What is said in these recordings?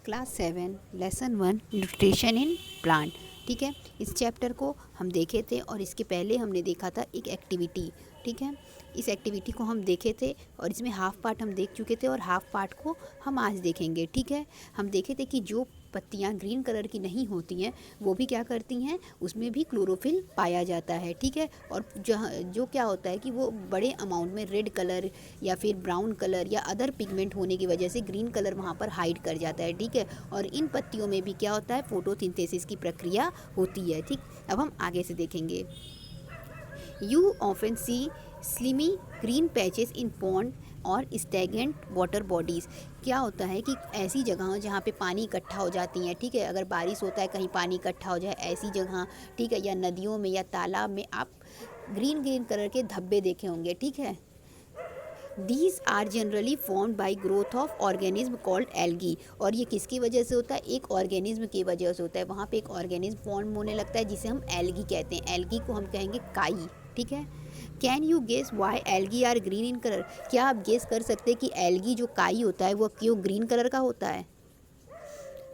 Class 7 lesson 1 nutrition in plant. ठीक है, इस चैप्टर को हम देखे थे और इसके पहले हमने देखा था एक एक्टिविटी। ठीक है, इस एक्टिविटी को हम देखे थे और इसमें हाफ पार्ट हम देख चुके थे और हाफ पार्ट को हम आज देखेंगे। ठीक है, हम देखे थे कि जो पत्तियां ग्रीन कलर की नहीं होती हैं वो भी क्या करती हैं, उसमें भी क्लोरोफिल पाया जाता है। ठीक है, और जो क्या होता है कि वो बड़े अमाउंट में रेड कलर या फिर ब्राउन कलर या अदर पिगमेंट होने की वजह से ग्रीन कलर वहाँ पर हाइड कर जाता है। ठीक है, और इन पत्तियों में भी क्या होता है, फोटोसिंथेसिस की प्रक्रिया होती है। ठीक, अब हम आगे से देखेंगे। You often see slimy green patches in pond और स्टैगनेंट वाटर बॉडीज़। क्या होता है कि ऐसी जगह जहाँ पे पानी इकट्ठा हो जाती हैं, ठीक है, अगर बारिश होता है कहीं पानी इकट्ठा हो जाए ऐसी जगह, ठीक है, या नदियों में या तालाब में आप ग्रीन ग्रीन कलर के धब्बे देखे होंगे। ठीक है, These are generally formed by growth of organism called algae। और ये किसकी वजह से होता है, एक ऑर्गेनिज्म की वजह से होता है। वहाँ पे एक ऑर्गेनिज्म फॉर्म होने लगता है जिसे हम एल्गी कहते हैं। एल्गी को हम कहेंगे काई। ठीक है, can you guess why algae are green in colour. क्या आप गेस कर सकते हैं कि एल्गी जो काई होता है वो क्यों ग्रीन कलर का होता है।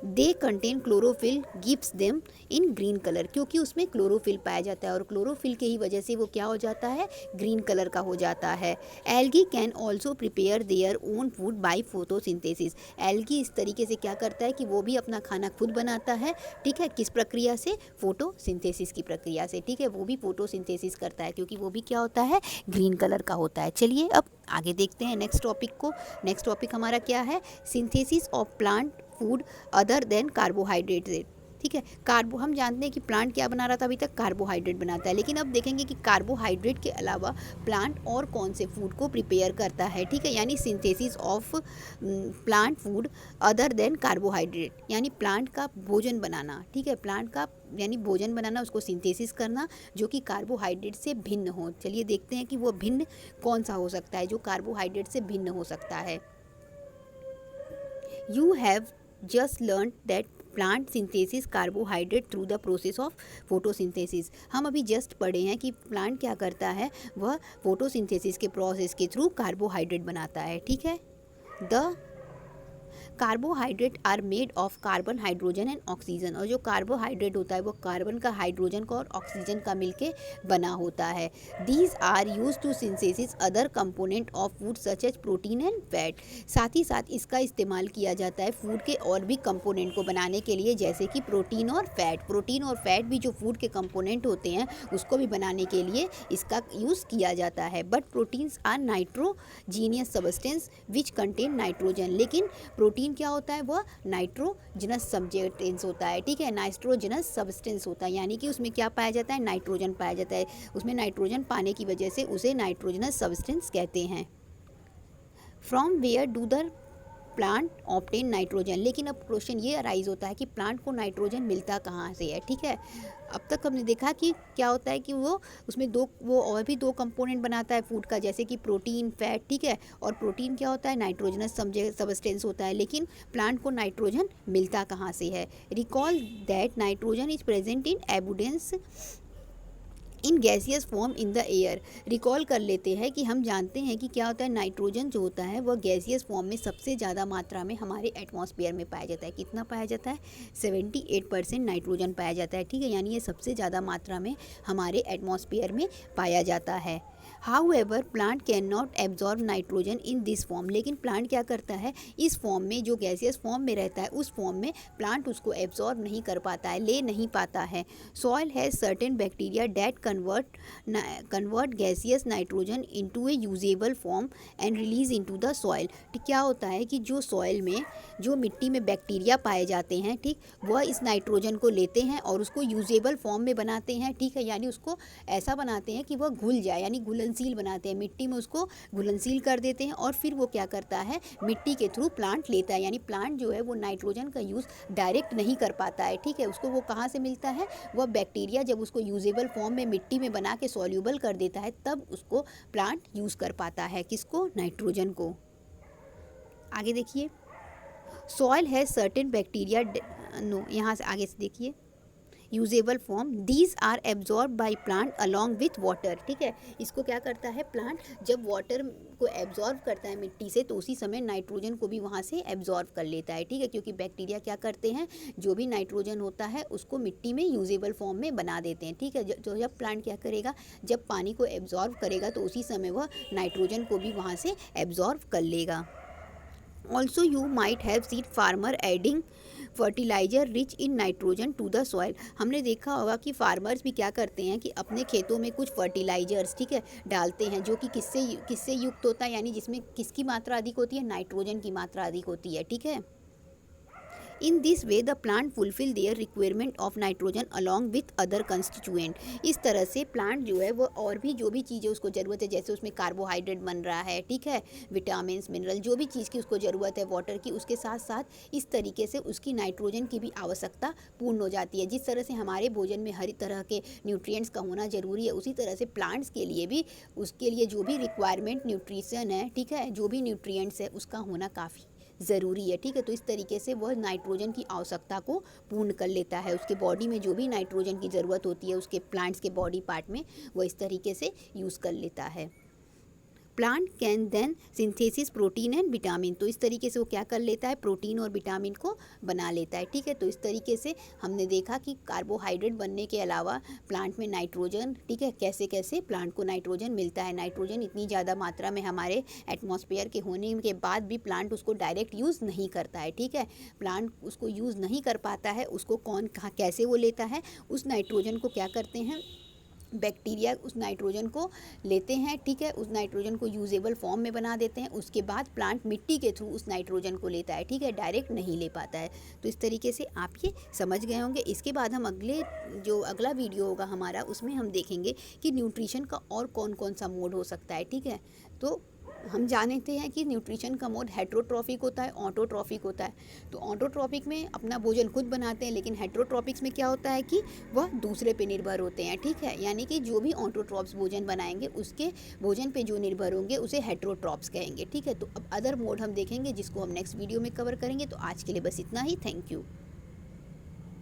They contain chlorophyll gives them in green colour, क्योंकि उसमें क्लोरोफिल पाया जाता है और क्लोरोफिल के ही वजह से वो क्या हो जाता है, ग्रीन कलर का हो जाता है। Algae can also prepare their own food by photosynthesis. Algae इस तरीके से क्या करता है कि वो भी अपना खाना खुद बनाता है। ठीक है, किस प्रक्रिया से, फोटोसिंथेसिस की प्रक्रिया से। ठीक है, वो भी फोटोसिंथेसिस करता है क्योंकि वो भी क्या होता है, ग्रीन कलर का होता है। चलिए अब आगे देखते हैं नेक्स्ट टॉपिक को। नेक्स्ट टॉपिक हमारा क्या है, synthesis of plant food other than carbohydrate. ठीक है, हम जानते हैं कि प्लांट क्या बना रहा था अभी तक, कार्बोहाइड्रेट बनाता है, लेकिन अब देखेंगे कि कार्बोहाइड्रेट के अलावा प्लांट और कौन से फूड को प्रिपेयर करता है। ठीक है, यानी synthesis of plant food other than carbohydrate, यानी प्लांट का भोजन बनाना। ठीक है, प्लांट का यानी भोजन बनाना, उसको सिंथेसिस करना जो कि कार्बोहाइड्रेट से भिन्न हो। चलिए देखते हैं कि वो भिन्न कौन सा हो सकता है जो कार्बोहाइड्रेट से भिन्न हो सकता है। You have just learned that plant synthesis carbohydrate through the process of photosynthesis. हम अभी जस्ट पढ़े हैं कि प्लांट क्या करता है, वह फोटोसिंथेसिस के प्रोसेस के थ्रू कार्बोहाइड्रेट बनाता है। ठीक है, the carbohydrate are made of carbon, hydrogen and oxygen. और जो कार्बोहाइड्रेट होता है वो कार्बन का, हाइड्रोजन का और ऑक्सीजन का मिलके बना होता है। These are use to synthesis other component of food such as protein and fat. साथ ही साथ इसका इस्तेमाल किया जाता है फूड के और भी कंपोनेंट को बनाने के लिए, जैसे कि प्रोटीन और फैट। प्रोटीन और फैट भी जो फूड के कंपोनेंट होते हैं उसको भी बनाने के लिए इसका यूज़ किया जाता है। But proteins are nitrogenous substance which contain nitrogen. लेकिन प्रोटीन क्या होता है, वह नाइट्रोजनस सब्सटेंस होता है। ठीक है, नाइट्रोजनस सब्सटेंस होता है, यानी कि उसमें क्या पाया जाता है, नाइट्रोजन पाया जाता है। उसमें नाइट्रोजन पाने की वजह से उसे नाइट्रोजनस सब्सटेंस कहते हैं। From where do the plant obtain nitrogen. लेकिन अब क्वेश्चन ये अराइज होता है कि प्लांट को नाइट्रोजन मिलता कहाँ से है। ठीक है, अब तक हमने देखा कि क्या होता है कि वो उसमें वो और भी दो कंपोनेंट बनाता है फूड का, जैसे कि प्रोटीन, फैट। ठीक है, और प्रोटीन क्या होता है, नाइट्रोजनस सब्सटेंस होता है। लेकिन प्लांट को नाइट्रोजन मिलता कहाँ से है। Recall that nitrogen is present in एबुडेंस in gaseous form in the air. Recall कर लेते हैं कि हम जानते हैं कि क्या होता है, नाइट्रोजन जो होता है वह गैसियस फॉर्म में सबसे ज़्यादा मात्रा में हमारे एटमॉस्फेयर में पाया जाता है। कितना पाया जाता है, 78% नाइट्रोजन पाया जाता है। ठीक है, यानी ये सबसे ज़्यादा मात्रा में हमारे एटमॉस्फेयर में पाया जाता है। However plant can not absorb nitrogen in this form. लेकिन प्लांट क्या करता है, इस फॉर्म में जो गैसियस फॉर्म में रहता है उस फॉर्म में प्लांट उसको एब्जॉर्ब नहीं कर पाता है, ले नहीं पाता है। Soil has certain bacteria that convert gaseous nitrogen into A usable form and release into the soil. क्या होता है कि जो सॉइल में, जो मिट्टी में बैक्टीरिया पाए जाते हैं, ठीक, वह इस नाइट्रोजन को लेते हैं और उसको यूजेबल फॉर्म में बनाते हैं। ठीक है, यानी उसको ऐसा बनाते हैं कि वह घुल जाए, यानी घुलनशील बनाते हैं, मिट्टी में उसको घुलनशील कर देते हैं और फिर वो क्या करता है, मिट्टी के थ्रू प्लांट लेता है। यानी प्लांट जो है वो नाइट्रोजन का यूज़ डायरेक्ट नहीं कर पाता है। ठीक है, उसको वो कहाँ से मिलता है, वह बैक्टीरिया जब उसको यूजेबल फॉर्म में मिट्टी में बना के सॉल्यूबल कर देता है तब उसको प्लांट यूज़ कर पाता है। किसको, नाइट्रोजन को। आगे देखिए, soil has certain bacteria, no, यहाँ से आगे से देखिए, usable form, these are absorb by plant along with water. ठीक है, इसको क्या करता है प्लांट, जब वाटर को एब्जॉर्ब करता है मिट्टी से तो उसी समय नाइट्रोजन को भी वहाँ से एब्जॉर्ब कर लेता है। ठीक है, क्योंकि बैक्टीरिया क्या करते हैं, जो भी नाइट्रोजन होता है उसको मिट्टी में यूजेबल फॉर्म में बना देते हैं। ठीक है, तो जब प्लांट क्या करेगा, जब पानी को एब्जॉर्ब करेगा तो उसी समय वह नाइट्रोजन को भी वहाँ से एब्जॉर्ब कर लेगा। Also you might have seen farmer adding fertiliser rich in nitrogen to the soil. हमने देखा होगा कि फार्मर्स भी क्या करते हैं कि अपने खेतों में कुछ फर्टिलाइजर्स, ठीक है, डालते हैं जो कि किससे युक्त होता है, यानी जिसमें किसकी मात्रा अधिक होती है, नाइट्रोजन की मात्रा अधिक होती है। ठीक है, in this way the plant fulfil their requirement of nitrogen along with other constituent. इस तरह से प्लांट जो है वो और भी जो भी चीज़ें उसको ज़रूरत है, जैसे उसमें कार्बोहाइड्रेट बन रहा है, ठीक है, विटामिन मिनरल, जो भी चीज़ की उसको ज़रूरत है वाटर की, उसके साथ साथ इस तरीके से उसकी नाइट्रोजन की भी आवश्यकता पूर्ण हो जाती है। जिस तरह से हमारे भोजन में हर तरह के न्यूट्रिएंट्स का होना ज़रूरी है, उसी तरह से प्लांट्स के लिए भी उसके लिए जो भी रिक्वायरमेंट न्यूट्रिशन है, ठीक है, जो भी न्यूट्रिएंट्स है उसका होना काफ़ी ज़रूरी है। ठीक है, तो इस तरीके से वह नाइट्रोजन की आवश्यकता को पूर्ण कर लेता है। उसके बॉडी में जो भी नाइट्रोजन की ज़रूरत होती है उसके प्लांट्स के बॉडी पार्ट में, वह इस तरीके से यूज़ कर लेता है। Plant can then synthesis protein and vitamin, तो इस तरीके से वो क्या कर लेता है, प्रोटीन और विटामिन को बना लेता है। ठीक है, तो इस तरीके से हमने देखा कि कार्बोहाइड्रेट बनने के अलावा प्लांट में नाइट्रोजन, ठीक है, कैसे कैसे प्लांट को नाइट्रोजन मिलता है। नाइट्रोजन इतनी ज़्यादा मात्रा में हमारे एटमॉस्फेयर के होने के बाद भी प्लांट उसको डायरेक्ट यूज़ नहीं करता है। ठीक है, प्लांट उसको यूज़ नहीं कर पाता है, उसको कौन कहाँ कैसे वो लेता है, उस नाइट्रोजन को क्या करते हैं, बैक्टीरिया उस नाइट्रोजन को लेते हैं। ठीक है, उस नाइट्रोजन को यूजेबल फॉर्म में बना देते हैं, उसके बाद प्लांट मिट्टी के थ्रू उस नाइट्रोजन को लेता है। ठीक है, डायरेक्ट नहीं ले पाता है। तो इस तरीके से आप ये समझ गए होंगे। इसके बाद हम अगला वीडियो होगा हमारा, उसमें हम देखेंगे कि न्यूट्रिशन का और कौन कौन सा मोड हो सकता है। ठीक है, तो हम जानते हैं कि न्यूट्रिशन का मोड हेट्रोट्रॉफिक होता है, ऑटोट्रॉफिक होता है। तो ऑटोट्रॉफिक में अपना भोजन खुद बनाते हैं, लेकिन हेट्रोट्रॉपिक्स में क्या होता है कि वह दूसरे पे निर्भर होते हैं। ठीक है, यानी कि जो भी ऑटोट्रॉप्स भोजन बनाएंगे उसके भोजन पे जो निर्भर होंगे उसे हेट्रोट्रॉप्स कहेंगे। ठीक है, तो अब अदर मोड हम देखेंगे जिसको हम नेक्स्ट वीडियो में कवर करेंगे। तो आज के लिए बस इतना ही। Thank you.